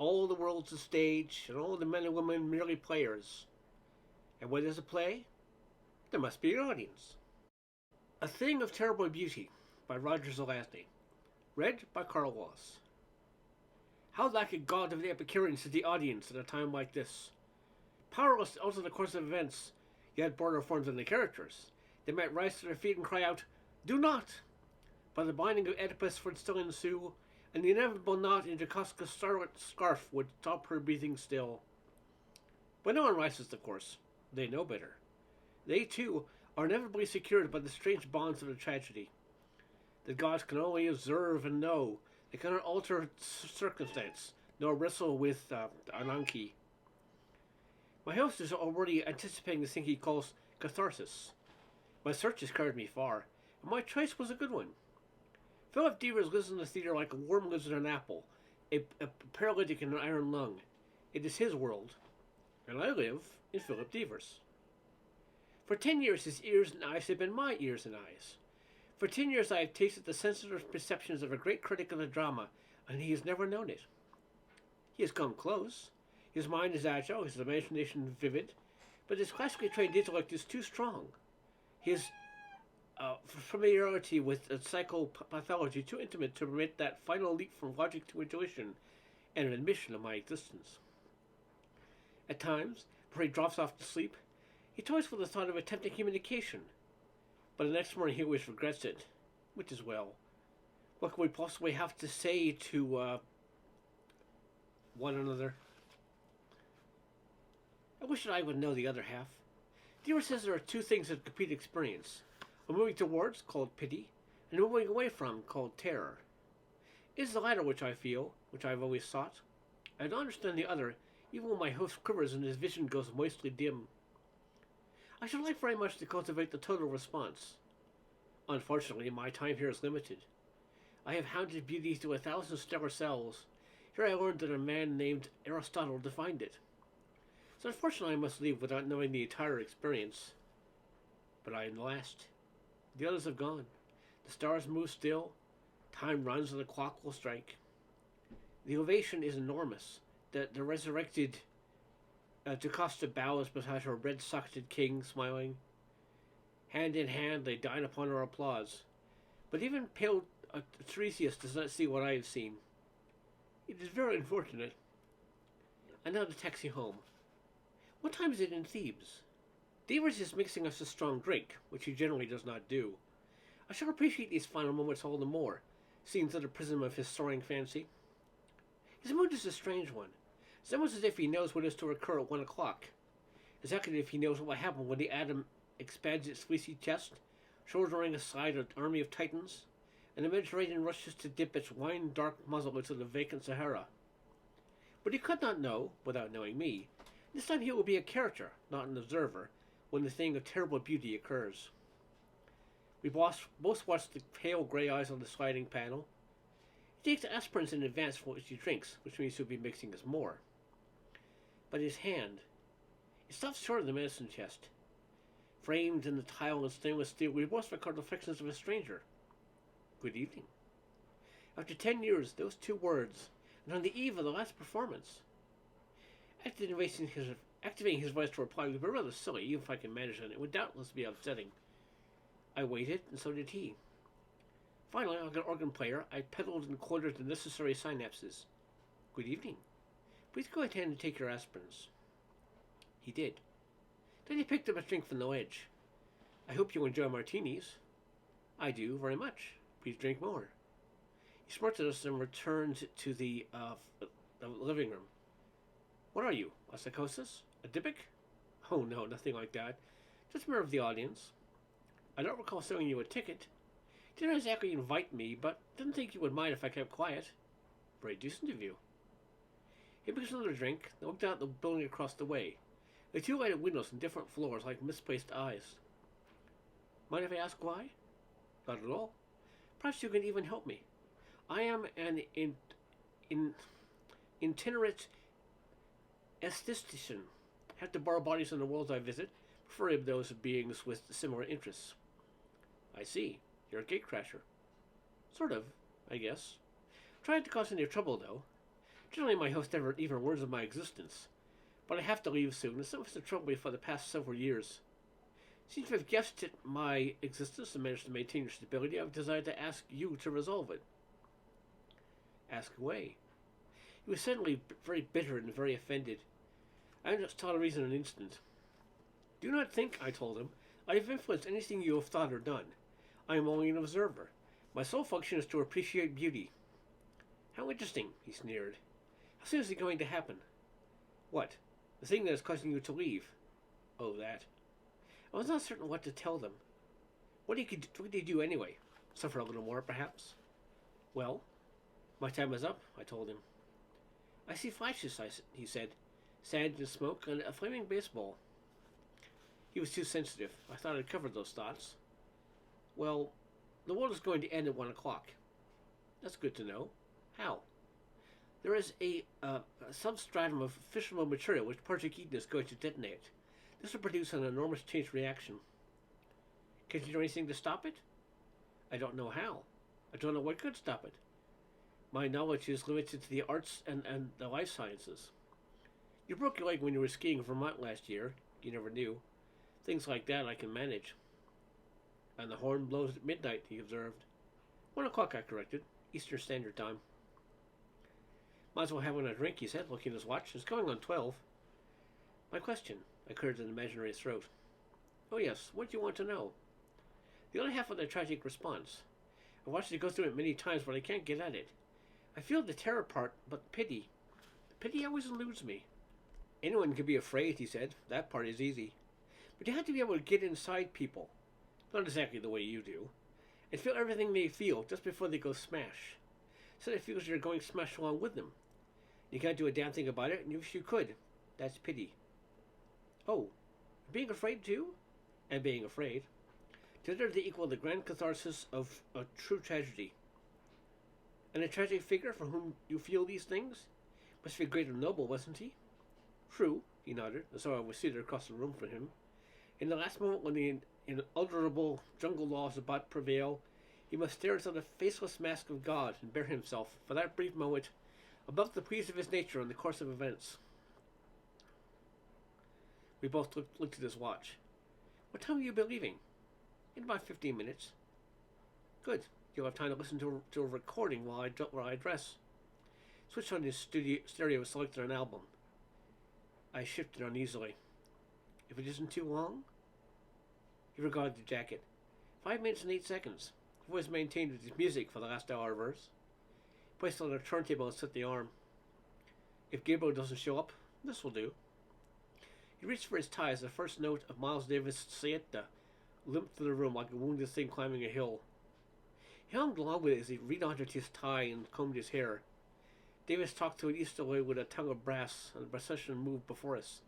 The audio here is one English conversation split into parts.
All the world's a stage, and all the men and women merely players. And when there's a play, there must be an audience. A Thing of Terrible Beauty by Roger Zelazny. Read by Karl. How like a god of the Epicureans is the audience at a time like this. Powerless to alter the course of events, yet broader forms than the characters. They might rise to their feet and cry out, "Do not!" But the binding of Oedipus would still ensue, and the inevitable knot in Jocasta starlit scarf would stop her breathing still. But no one rises the course. They know better. They, too, are inevitably secured by the strange bonds of the tragedy. The gods can only observe and know. They cannot alter circumstance, nor wrestle with Ananke. My host is already anticipating the thing he calls catharsis. My search has carried me far, and my choice was a good one. Philip Devers lives in the theater like a worm lives in an apple, a paralytic in an iron lung. It is his world, and I live in Philip Devers. For 10 years his ears and eyes have been my ears and eyes. For 10 years I have tasted the sensitive perceptions of a great critic of the drama, and he has never known it. He has come close. His mind is agile, his imagination vivid, but his classically trained intellect is too strong. His familiarity with psychopathology too intimate to permit that final leap from logic to intuition and an admission of my existence. At times, before he drops off to sleep, he toys with the thought of attempting communication, but the next morning he always regrets it, which is well. What could we possibly have to say to one another? I wish that I would know the other half. Deaver says there are two things that complete experience: a moving towards, called pity, and a moving away from, called terror. It is the latter which I feel, which I have always sought. I don't understand the other, even when my host quivers and his vision goes moistly dim. I should like very much to cultivate the total response. Unfortunately, my time here is limited. I have hounded beauty through 1,000 stellar cells. Here I learned that a man named Aristotle defined it. So unfortunately I must leave without knowing the entire experience. But I am the last. The others have gone. The stars move still. Time runs and the clock will strike. The ovation is enormous. The resurrected Jocasta bows beside her red-socketed king, smiling. Hand in hand they dine upon her applause. But even pale Tiresias does not see what I have seen. It is very unfortunate. And now the taxi home. What time is it in Thebes? Devers is mixing us a strong drink, which he generally does not do. I shall appreciate these final moments all the more, seen through the prism of his soaring fancy. His mood is a strange one. It's almost as if he knows what is to occur at 1 o'clock. Exactly as if he knows what will happen when the atom expands its fleecy chest, shouldering aside an army of titans, and the Mediterranean rushes to dip its wine-dark muzzle into the vacant Sahara. But he could not know, without knowing me. This time he will be a character, not an observer, when the thing of terrible beauty occurs. We both watch the pale grey eyes on the sliding panel. He takes aspirins in advance for which he drinks, which means he'll be mixing us more. But his hand, it stops short of the medicine chest. Framed in the tile and stainless steel, we both record the affections of a stranger. Good evening. After 10 years, those two words, and on the eve of the last performance. Activating his voice to reply would be rather silly, even if I can manage it. It would doubtless be upsetting. I waited, and so did he. Finally, like an organ player, I pedaled and quartered the necessary synapses. Good evening. Please go ahead and take your aspirins. He did. Then he picked up a drink from the ledge. I hope you enjoy martinis. I do, very much. Please drink more. He smirked at us and returned to the living room. What are you, a psychosis? A Dybbuk? Oh no, nothing like that. Just a member of the audience. I don't recall selling you a ticket. Didn't exactly invite me, but didn't think you would mind if I kept quiet. Very decent of you. He mixed another drink, and looked out at the building across the way. The two lighted windows on different floors like misplaced eyes. Mind if I ask why? Not at all. Perhaps you can even help me. I am an itinerant aesthetician. Have to borrow bodies in the worlds I visit, preferably those of beings with similar interests. I see. You're a gatecrasher. Sort of, I guess. Trying to cause any trouble, though. Generally, my host never even warns of my existence, but I have to leave soon, and some have troubled me for the past several years. Since you have guessed at my existence and managed to maintain your stability, I've decided to ask you to resolve it. Ask away. He was suddenly very bitter and very offended. I just taught a reason in an instant. Do not think, I told him, I have influenced anything you have thought or done. I am only an observer. My sole function is to appreciate beauty. How interesting, he sneered. How soon is it going to happen? What? The thing that is causing you to leave? Oh, that. I was not certain what to tell them. What did you do anyway? Suffer a little more, perhaps? Well, my time is up, I told him. I see flashes, he said. Sand and smoke and a flaming baseball. He was too sensitive. I thought I'd covered those thoughts. Well, the world is going to end at 1 o'clock. That's good to know. How? There is a substratum of fissionable material which Project Eden is going to detonate. This will produce an enormous chain reaction. Can you do anything to stop it? I don't know how. I don't know what could stop it. My knowledge is limited to the arts and the life sciences. You broke your leg when you were skiing in Vermont last year. You never knew. Things like that I can manage. And the horn blows at midnight, he observed. 1 o'clock, I corrected. Eastern Standard Time. Might as well have a drink, he said, looking at his watch. It's going on 12. My question, I cleared an imaginary throat. Oh yes, what do you want to know? The other half of the tragic response. I watched it go through it many times, but I can't get at it. I feel the terror part, but pity. Pity always eludes me. Anyone can be afraid, he said. That part is easy. But you have to be able to get inside people. Not exactly the way you do. And feel everything they feel just before they go smash. So it feels you're going smash along with them. You can't do a damn thing about it, and you wish you could. That's pity. Oh, being afraid too? And being afraid. Together they equal the grand catharsis of a true tragedy. And a tragic figure for whom you feel these things must be great and noble, wasn't he? True, he nodded, as though I was seated across the room from him. In the last moment when the inalterable jungle laws about to prevail, he must stare into the faceless mask of God and bear himself, for that brief moment, above the pleas of his nature in the course of events. We both looked at his watch. What time will you be leaving? In about 15 minutes. Good. You'll have time to listen to a recording while I dress. Switched on his stereo and selected an album. I shifted uneasily. If it isn't too long? He regarded the jacket. 5 minutes and 8 seconds. He always maintained with his music for the last hour verse. Placed it on a turntable and set the arm. If Gabriel doesn't show up, this will do. He reached for his tie as the first note of Miles Davis' Siesta limped through the room like a wounded thing climbing a hill. He hummed along with it as he re-knotted his tie and combed his hair. Davis talked to an easterly with a tongue of brass, and the procession moved before us.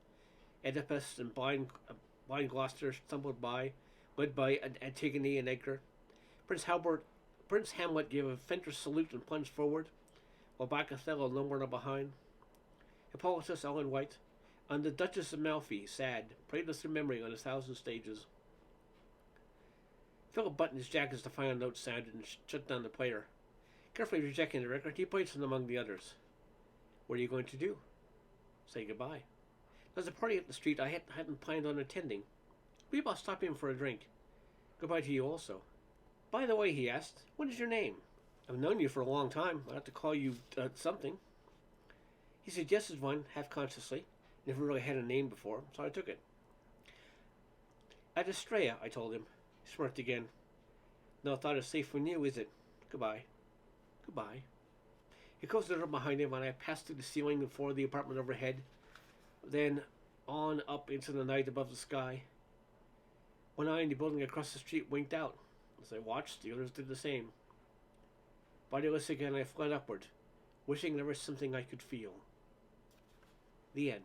Oedipus and blind Gloucester stumbled by, led by Antigone and Edgar. Prince Hamlet gave a fencer's salute and plunged forward, while back Othello lumbered behind. Hippolytus, all in white, and the Duchess of Malfi, sad, prayed us through memory on 1,000 stages. Philip buttoned his jacket as the final note sounded and shut down the player. Carefully rejecting the record, he placed it among the others. What are you going to do? Say goodbye. There's a party at the street I hadn't planned on attending. We about stop in for a drink. Goodbye to you also. By the way, he asked, what is your name? I've known you for a long time. I have to call you something. He suggested one, half-consciously. Never really had a name before, so I took it. Adistraya, I told him. He smirked again. No thought is safe from you, is it? Goodbye. Goodbye. He closed the door behind him, and I passed through the ceiling and floor of the apartment overhead, then on up into the night above the sky. One eye in the building across the street winked out. As I watched, the others did the same. Bodiless again, I fled upward, wishing there was something I could feel. The end.